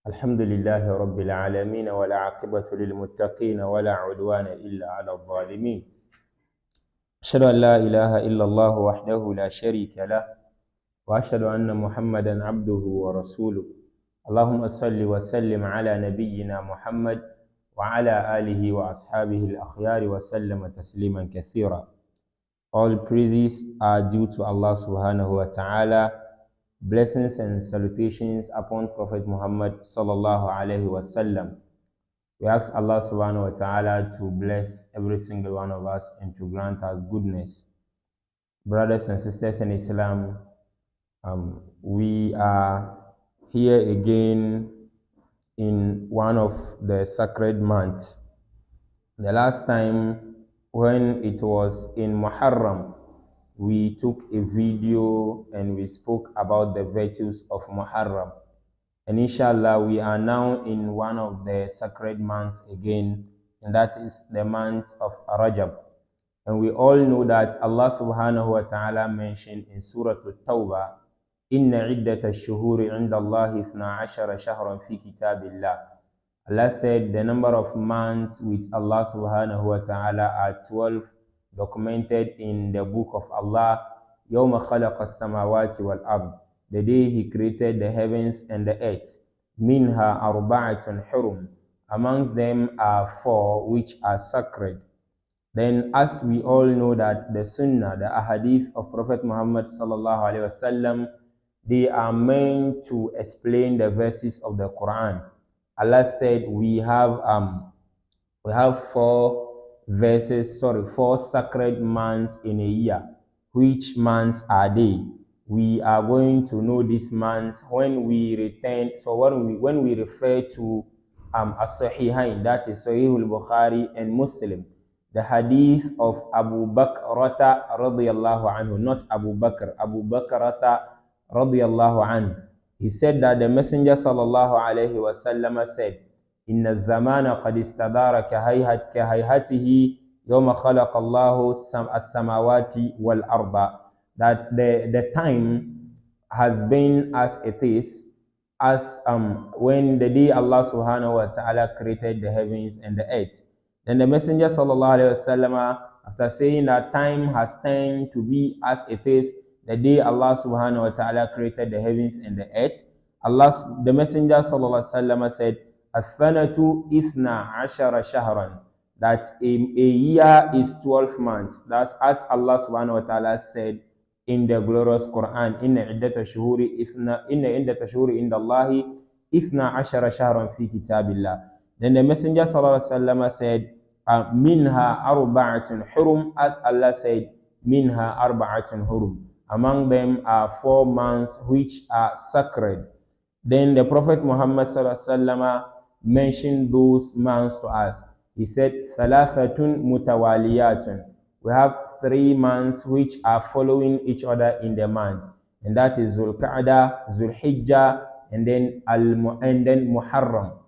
الحمد لله رب العالمين ولا عاقبة للمتقين ولا عدوان إلا على الظالمين. أشهد أن لا إله إلا الله وحده لا شريك له وأشهد أن محمدا عبده ورسوله. اللهم صل وسلم على نبينا محمد وعلى آله وأصحابه الأخيار وسلم تسليما كثيرا. All praises are due to Allah subhanahu wa ta'ala. Blessings and salutations upon Prophet Muhammad sallallahu alaihi wasallam. We ask Allah subhanahu wa ta'ala to bless every single one of us and to grant us goodness. Brothers and sisters in Islam, we are here again in one of the sacred months. The last time when it was in Muharram, we took a video and we spoke about the virtues of Muharram. And inshallah, we are now in one of the sacred months again, and that is the month of Rajab. And we all know that Allah subhanahu wa ta'ala mentioned in Surah At-Tawbah, Inna iddata ash-shuhuri 'inda Allahi 12 shahran fi kitabillah. Allah said the number of months with Allah subhanahu wa ta'ala are 12 documented in the book of Allah, يَوْمَ خَلَقَ السَّمَاوَاتِ وَالْأَرْضِ, the day He created the heavens and the earth. مِنْهَا أَرْبَعَةٌ حُرُمٌ, amongst them are 4 which are sacred. Then, as we all know that the Sunnah, the Ahadith of Prophet Muhammad sallallahu alaihi wasallam, they are meant to explain the verses of the Quran. Allah said we have 4 sacred months in a year. Which months are they? We are going to know these months when we return. So when we refer to as-Sahihain, that is Sahih al-Bukhari and Muslim, the hadith of Abu Bakrata radiyallahu anhu, not Abu Bakr, Abu Bakrata radiyallahu anhu. He said that the Messenger sallallahu alayhi wa sallam said, Inna zamana qad istadara kahayhatihi yawma khalaqa Allahu as-samawati wal arda. That the time has been as it is, as when the day Allah subhanahu wa ta'ala created the heavens and the earth. Then the Messenger sallallahu alayhi wa sallam, after saying that time has turned to be as it is, the day Allah subhanahu wa ta'ala created the heavens and the earth, the Messenger sallallahu alaihi wasallam said, "Athanatu ithna ashara shahran," that a year is 12 months. That's as Allah subhanahu wa ta'ala said in the glorious Quran, "Inna iddata shuhuri inda Allahi ithna ashara shahran fi kitabillah." Then the Messenger sallallahu alaihi wasallam said, "Minha arba'atun hurum," as Allah said, "Minha arba'atun hurum." Among them are 4 months which are sacred. Then the Prophet Muhammad mentioned those months to us. He said, Thalathatun mutawaliyatun. We have 3 months which are following each other in the month. And that is Zulqa'dah, Zulhijjah, and then Muharram.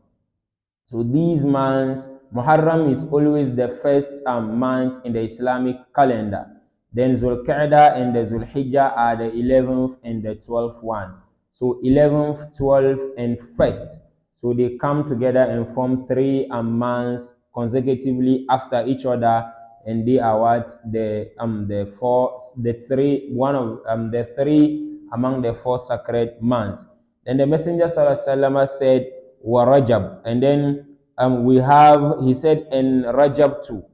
So these months, Muharram is always the first month in the Islamic calendar. Then Zulqa'dah and the Zulhijjah are the 11th and the 12th one. So 11th, 12th, and 1st. So they come together and form 3 months consecutively after each other, and they are the 3 among the 4 sacred months. Then the Messenger sallallahu alaihi wasallam said, "Wa Rajab," and then he said in Rajab too.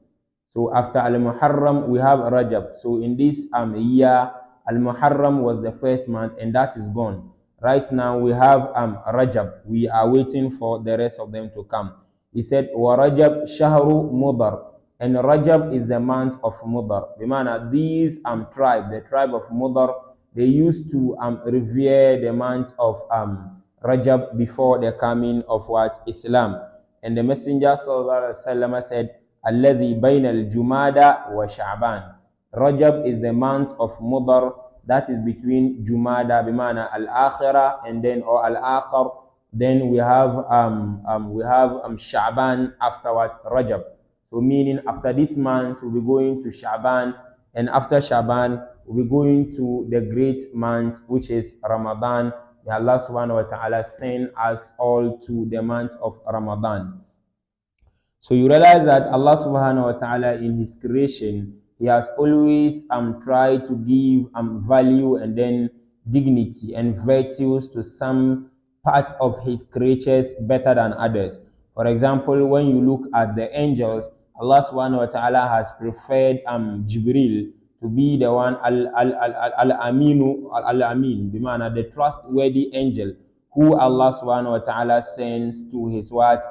So after Al-Muharram, we have Rajab. So in this year, Al-Muharram was the first month, and that is gone. Right now, we have Rajab. We are waiting for the rest of them to come. He said, "Wa Rajab shahru Mudar," and Rajab is the month of Mudar. Bimana, these the tribe of Mudar, they used to revere the month of Rajab before the coming of Islam. And the Messenger sallallahu alaihi wasallam said, Alladhi bayna al-Jumada wa Sha'ban. Rajab is the month of Mudar, that is between Jumada, bimana al-Akhirah, and then or al-Akhir. Then we have Sha'ban afterward, Rajab. So meaning after this month we'll be going to Sha'ban, and after Sha'ban we'll be going to the great month which is Ramadan, may Allah subhanahu wa ta'ala send us all to the month of Ramadan. So you realize that Allah subhanahu wa ta'ala in his creation, he has always tried to give value and then dignity and virtues to some part of his creatures better than others. For example, when you look at the angels, Allah subhanahu wa ta'ala has preferred Jibril to be the one al-aminu al-amin, bimana the trustworthy angel who Allah subhanahu wa ta'ala sends to his what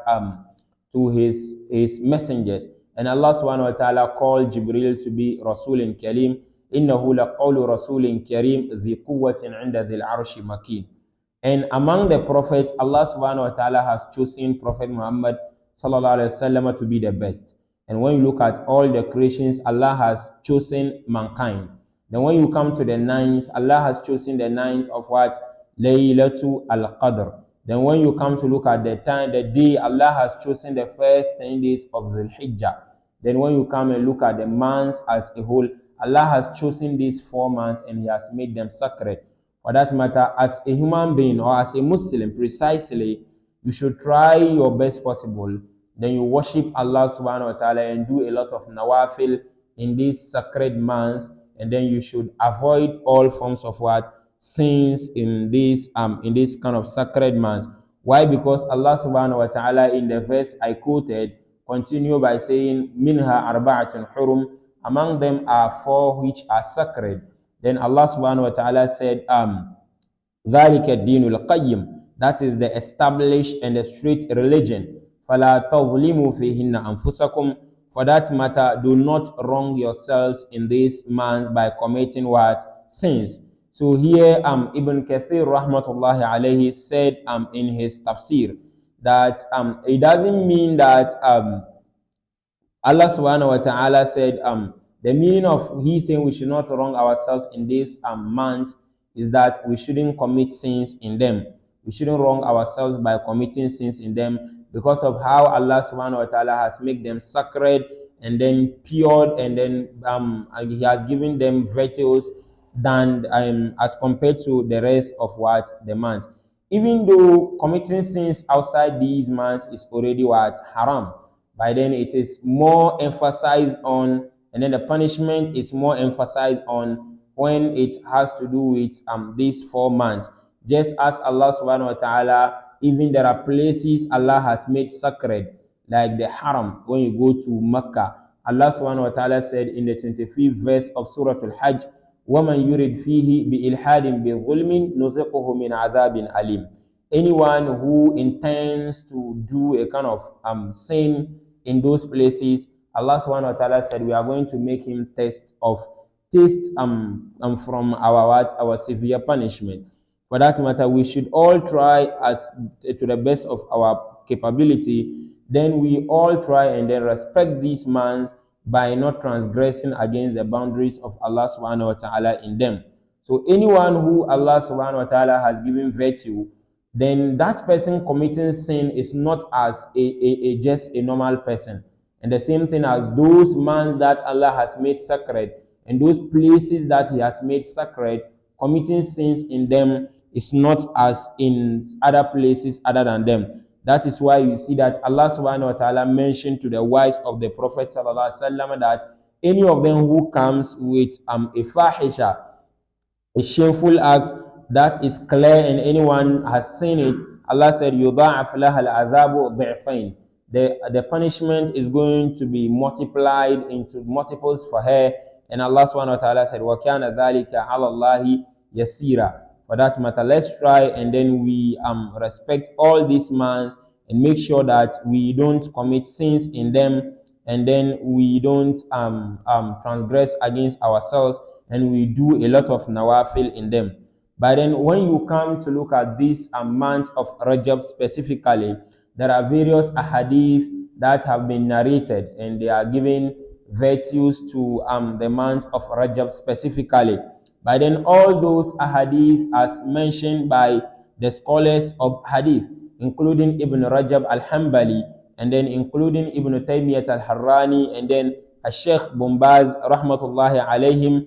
to his messengers. And Allah subhanahu wa ta'ala called Jibril to be Rasulun Kareem. Innahu laqawlu Rasulun Kareem dhi quwwatin 'inda dhil arshi makin. And among the prophets, Allah subhanahu wa ta'ala has chosen Prophet Muhammad sallallahu alaihi wasallam to be the best. And when you look at all the creations, Allah has chosen mankind. Then when you come to the nines, Allah has chosen the nines of what? Laylatul Qadr. Then when you come to look at the time, the day, Allah has chosen the first 10 days of Dhul Hijjah. Then when you come and look at the months as a whole, Allah has chosen these 4 months and He has made them sacred. For that matter, as a human being or as a Muslim, precisely, you should try your best possible. Then you worship Allah subhanahu wa ta'ala and do a lot of nawafil in these sacred months. And then you should avoid all forms of what? Sins in this kind of sacred months. Why? Because Allah subhanahu wa ta'ala in the verse I quoted continue by saying minha arba'atun hurum, among them are 4 which are sacred. Then Allah subhanahu wa ta'ala said ذَلِكَ الدِّينُ الْقَيِّمُ, that is the established and the straight religion. فَلَا تَظْلِمُوا فِيهِنَّ أَنفُسَكُمْ, for that matter, do not wrong yourselves in this month by committing what? Sins. So here Ibn Kathir rahmatullahi alayhi said in his tafsir that it doesn't mean that Allah subhanahu wa ta'ala said the meaning of he saying we should not wrong ourselves in this month is that we shouldn't commit sins in them. We shouldn't wrong ourselves by committing sins in them because of how Allah subhanahu wa ta'ala has made them sacred and then pure, and then and He has given them virtues than as compared to the rest of what the months. Even though committing sins outside these months is already what? Haram. By then it is more emphasized on, and then the punishment is more emphasized on when it has to do with these 4 months. Just as Allah subhanahu wa ta'ala, even there are places Allah has made sacred, like the haram. When you go to Mecca, Allah subhanahu wa ta'ala said in the 25th verse of Surah Al-Hajj, وَمَنْ يُرِدْ فِيهِ بِإِلْحَادٍ بِظُلْمٍ نُزِقُهُ مِنْ عَذَابٍ أَلِيمٍ. Anyone who intends to do a kind of sin in those places, Allah subhanahu wa ta'ala said we are going to make him taste from our severe punishment. For that matter, we should all try as to the best of our capability. Then we all try and then respect these months by not transgressing against the boundaries of Allah subhanahu wa ta'ala in them. So anyone who Allah subhanahu wa ta'ala has given virtue, then that person committing sin is not as just a normal person. And the same thing as those months that Allah has made sacred and those places that He has made sacred, committing sins in them is not as in other places other than them. That is why you see that Allah subhanahu wa ta'ala mentioned to the wives of the Prophet sallallahu alaihi wasallam that any of them who comes with a fahisha, a shameful act that is clear and anyone has seen it, Allah said يُضَاعَفْ لَهَا الْعَذَابُ ضِعْفَيْنِ, the punishment is going to be multiplied into multiples for her. And Allah subhanahu wa ta'ala said وَكَانَ ذَلِكَ عَلَى اللَّهِ يَسِيرًا. For that matter, let's try and then we respect all these months and make sure that we don't commit sins in them, and then we don't transgress against ourselves, and we do a lot of nawafil in them. But then when you come to look at this month of Rajab specifically, there are various ahadith that have been narrated and they are giving virtues to the month of Rajab specifically. But then all those ahadith as mentioned by the scholars of hadith, including Ibn Rajab al-Hanbali, and then including Ibn Taymiyyah al-Harrani, and then Sheikh Bumbaz rahmatullahi alayhim,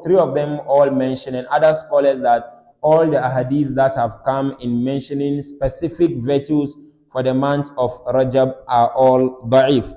three of them all mention, and other scholars, that all the ahadith that have come in mentioning specific virtues for the month of Rajab are all da'if.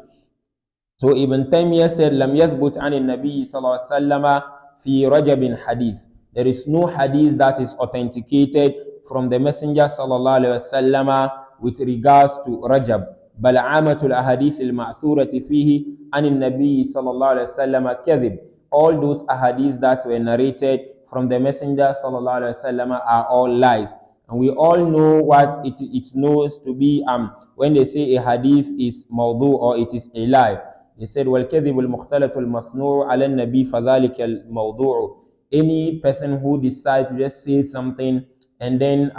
So Ibn Taymiyyah said, لم يثبت عن النبي صلى الله عليه وسلم في رجب hadith. There is no hadith that is authenticated from the Messenger صلى الله عليه وسلم with regards to Rajab. بل عامة الأحاديث المأثورة فيه عن النبي صلى الله عليه وسلم كذب. All those ahadith that were narrated from the Messenger صلى الله عليه وسلم are all lies. And we all know what it knows to be when they say a hadith is mawdu or it is a lie. He said, وَالْكَذِبُ الْمُخْتَلَةُ الْمَصْنُوعُ عَلَى النَّبِي فَذَلِكَ الْمَوْضُوعُ. Any person who decides to just say something and then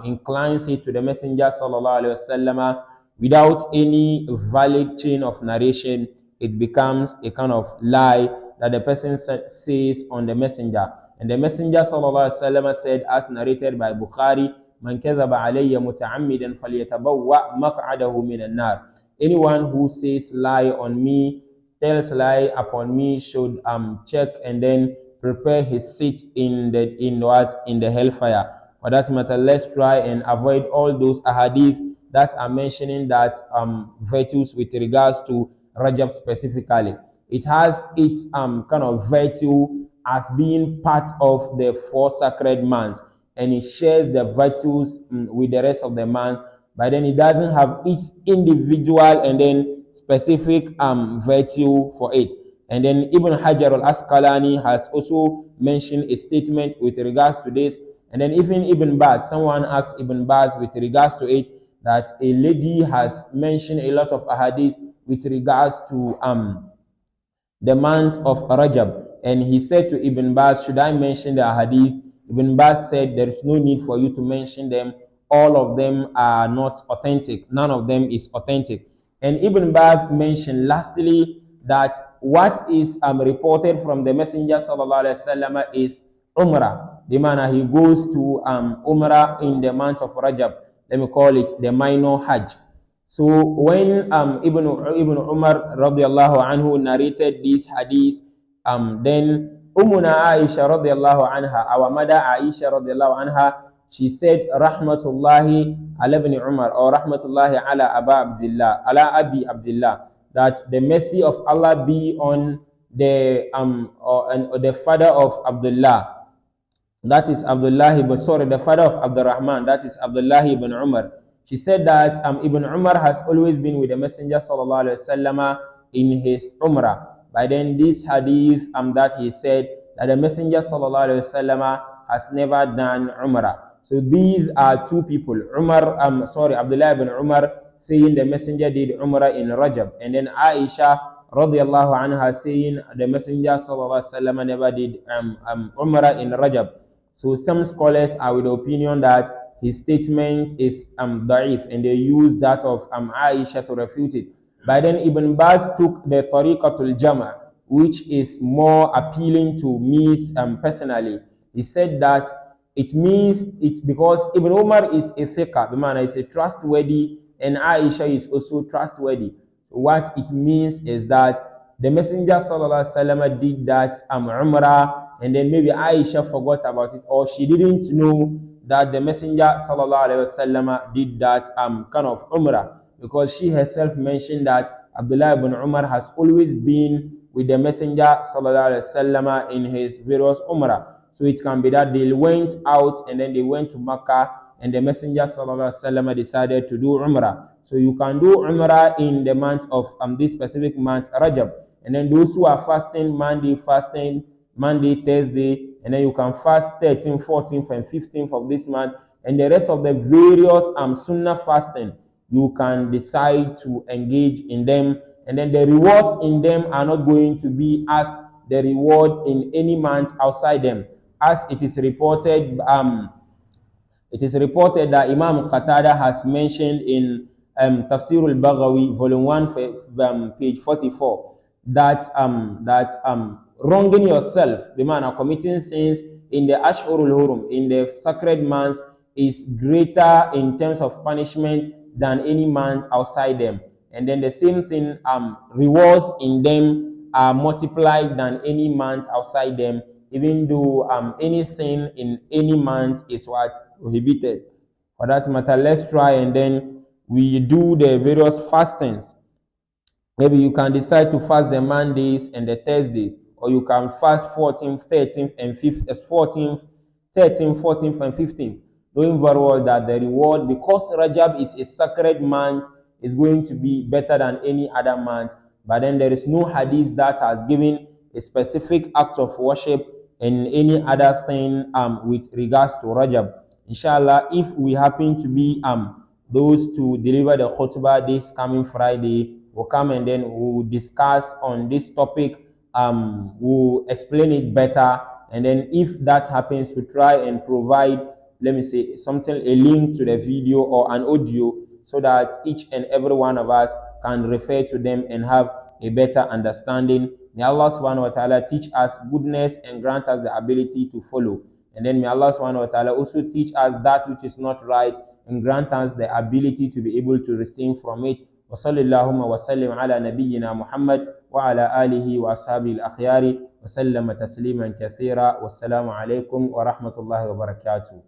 inclines it to the Messenger sallallahu alaihi wasallam without any valid chain of narration, it becomes a kind of lie that the person says on the Messenger. And the Messenger sallallahu alaihi wasallam said, as narrated by Bukhari, مَنْ كَذَبَ عَلَيَّ مُتَعَمِّدًا فَلْيَتَبَوَّأْ مَقْعَدَهُ مِنَ النَّارِ. Anyone who says lie on me, tells lie upon me, should check and then prepare his seat in the hellfire. For that matter, let's try and avoid all those ahadith that are mentioning that virtues with regards to Rajab specifically. It has its kind of virtue as being part of the 4 sacred months, and it shares the virtues with the rest of the month, but then it doesn't have its individual and then specific virtue for it. And then Ibn Hajar al-Asqalani has also mentioned a statement with regards to this. And then even Ibn Baz, someone asked Ibn Baz with regards to it, that a lady has mentioned a lot of ahadith with regards to the month of Rajab. And he said to Ibn Baz, should I mention the ahadith? Ibn Baz said, there is no need for you to mention them. All of them are not authentic. None of them is authentic. And Ibn Baz mentioned lastly that what is reported from the Messenger sallallahu alaihi wasallam is Umrah. The man, he goes to Umrah in the month of Rajab. Let me call it the minor Hajj. So when Ibn Umar radiallahu anhu narrated these hadiths, then Ummuna Aisha radiallahu anha, our mother Aisha radiallahu anha, she said, Rahmatullahi ala ibn Umar, or Rahmatullahi ala Abi Abdullah, that the mercy of Allah be on the father of Abdullah. That is the father of Abdul Rahman, that is Abdullah ibn Umar. She said that Ibn Umar has always been with the Messenger sallallahu alaihi wasallam in his Umrah. By then this hadith that he said that the Messenger sallallahu alaihi wasallam has never done Umrah. So these are two people, Abdullah ibn Umar saying the Messenger did Umrah in Rajab, and then Aisha radiallahu anha saying the Messenger sallallahu alaihi wasallam never did Umrah in Rajab. So some scholars are with the opinion that his statement is da'if, and they use that of Aisha to refute it. By then Ibn Baz took the Tariqatul Jama', which is more appealing to me personally. He said that it means it's because Ibn Umar is a thiqa, the man is a trustworthy, and Aisha is also trustworthy. What it means is that the Messenger sallallahu alaihi wasallam did that Umrah, and then maybe Aisha forgot about it, or she didn't know that the Messenger sallallahu alaihi wasallam did that kind of Umrah, because she herself mentioned that Abdullah ibn Umar has always been with the Messenger sallallahu alaihi wasallam in his various Umrah. So it can be that they went out and then they went to Makkah, and the Messenger sallallahu alaihi wasallam decided to do Umrah. So you can do Umrah in the month of this specific month, Rajab. And then those who are fasting Monday, Thursday, and then you can fast 13th, 14th, and 15th of this month, and the rest of the various Sunnah fasting, you can decide to engage in them, and then the rewards in them are not going to be as the reward in any month outside them, as it is reported. It is reported that Imam Qatada has mentioned in Tafsir al-Baghawi, volume 1, page 44, that wronging yourself, the man are committing sins in the Ashurul Hurum, in the sacred months, is greater in terms of punishment than any month outside them. And then the same thing, rewards in them are multiplied than any month outside them. even though any sin in any month is what prohibited. For that matter, let's try and then we do the various fastings. Maybe you can decide to fast the Mondays and the Thursdays, or you can fast 14th, 13th, and 15th, 14th, 13th, 14th, and 15th. Knowing very well that the reward, because Rajab is a sacred month, is going to be better than any other month. But then there is no hadith that has given a specific act of worship and any other thing with regards to Rajab. Inshallah, if we happen to be those to deliver the khutbah this coming Friday, will come and then we'll discuss on this topic. We'll explain it better, and then if that happens, we try and provide, let me say, something, a link to the video or an audio, so that each and every one of us can refer to them and have a better understanding. May Allah subhanahu wa ta'ala teach us goodness and grant us the ability to follow. And then may Allah subhanahu wa ta'ala also teach us that which is not right and grant us the ability to be able to refrain from it. وصلى اللهم وسلم على نبينا محمد وعلى آله وأصحابه الأخيار وسلم تسليما كثيرا والسلام عليكم ورحمة الله وبركاته.